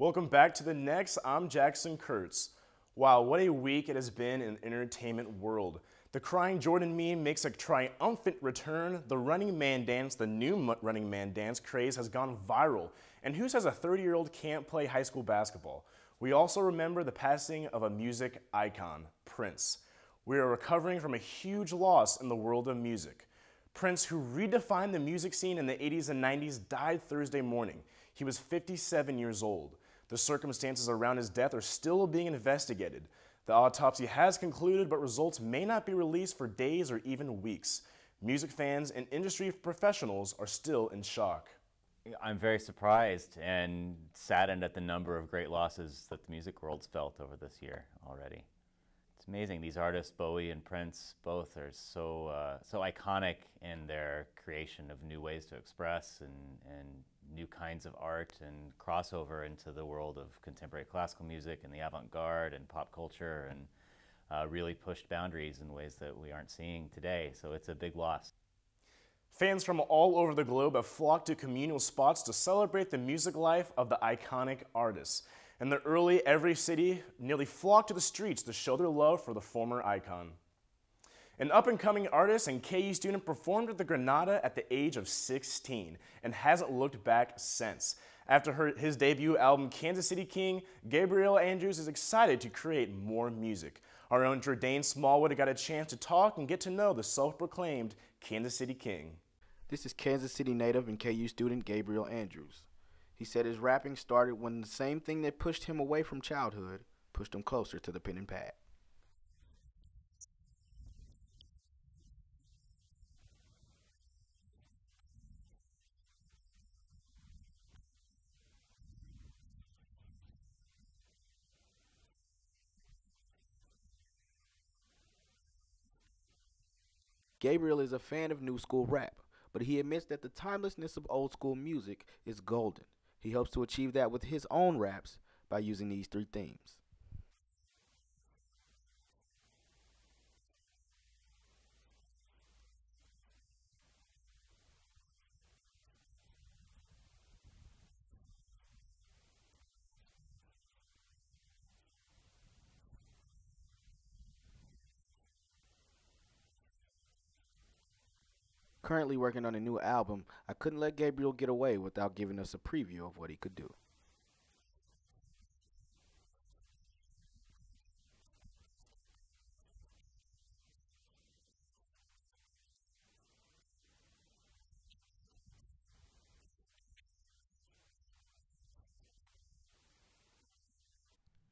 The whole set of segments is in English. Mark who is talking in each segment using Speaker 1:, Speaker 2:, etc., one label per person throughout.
Speaker 1: Welcome back to The Next. I'm Jackson Kurtz. Wow, what a week it has been in the entertainment world. The Crying Jordan meme makes a triumphant return. The Running Man dance, the new Running Man dance craze has gone viral. And who says a 30-year-old can't play high school basketball? We also remember the passing of a music icon, Prince. We are recovering from a huge loss in the world of music. Prince, who redefined the music scene in the 80s and 90s, died Thursday morning. He was 57 years old. The circumstances around his death are still being investigated. The autopsy has concluded, but results may not be released for days or even weeks. Music fans and industry professionals are still in shock.
Speaker 2: I'm very surprised and saddened at the number of great losses that the music world's felt over this year already. It's amazing. These artists, Bowie and Prince, both are so iconic in their creation of new ways to express and new kinds of art and crossover into the world of contemporary classical music and the avant-garde and pop culture, and really pushed boundaries in ways that we aren't seeing today. So it's a big loss.
Speaker 1: Fans from all over the globe have flocked to communal spots to celebrate the music life of the iconic artists. In the early every city nearly flocked to the streets to show their love for the former icon. An up-and-coming artist and KU student performed at the Granada at the age of 16 and hasn't looked back since. After his debut album, Kansas City King, Gabriel Andrews is excited to create more music. Our own Jordan Smallwood got a chance to talk and get to know the self-proclaimed Kansas City King.
Speaker 3: This is Kansas City native and KU student Gabriel Andrews. He said his rapping started when the same thing that pushed him away from childhood pushed him closer to the pen and pad. Gabriel is a fan of new school rap, but he admits that the timelessness of old school music is golden. He hopes to achieve that with his own raps by using these three themes. Currently working on a new album, I couldn't let Gabriel get away without giving us a preview of what he could do.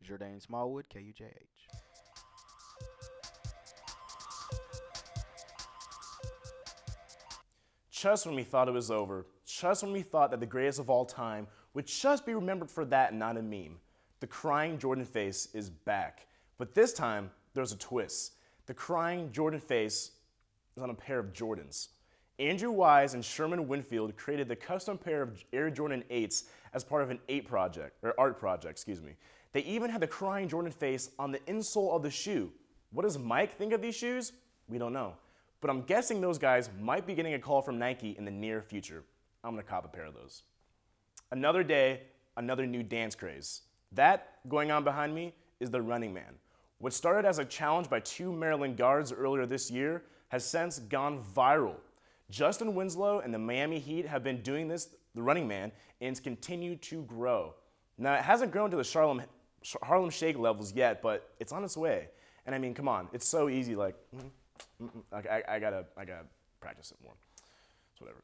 Speaker 3: Jordan Smallwood, KUJH.
Speaker 1: Just when we thought it was over, just when we thought that the greatest of all time would just be remembered for that and not a meme, the Crying Jordan face is back. But this time, there's a twist. The Crying Jordan face is on a pair of Jordans. Andrew Wise and Sherman Winfield created the custom pair of Air Jordan 8s as part of an art project. They even had the Crying Jordan face on the insole of the shoe. What does Mike think of these shoes? We don't know. But I'm guessing those guys might be getting a call from Nike in the near future. I'm gonna cop a pair of those. Another day, another new dance craze. That, going on behind me, is the Running Man. What started as a challenge by two Maryland guards earlier this year has since gone viral. Justin Winslow and the Miami Heat have been doing this, the Running Man, and it's continued to grow. Now, it hasn't grown to the Harlem Shake levels yet, but it's on its way. And I mean, come on, it's so easy, like, I gotta practice it more. So whatever.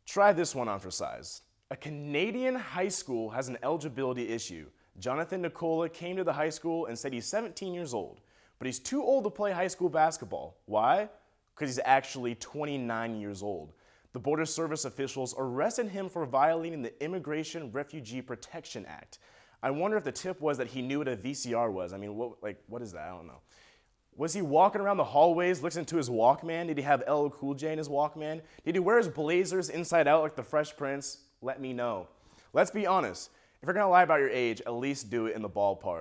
Speaker 1: Try this one on for size. A Canadian high school has an eligibility issue. Jonathan Nicola came to the high school and said he's 17 years old, but he's too old to play high school basketball. Why? Because he's actually 29 years old. The Border Service officials arrested him for violating the Immigration Refugee Protection Act. I wonder if the tip was that he knew what a VCR was. I mean, what is that? I don't know. Was he walking around the hallways listening to his Walkman? Did he have LL Cool J in his Walkman? Did he wear his blazers inside out like the Fresh Prince? Let me know. Let's be honest. If you're gonna lie about your age, at least do it in the ballpark.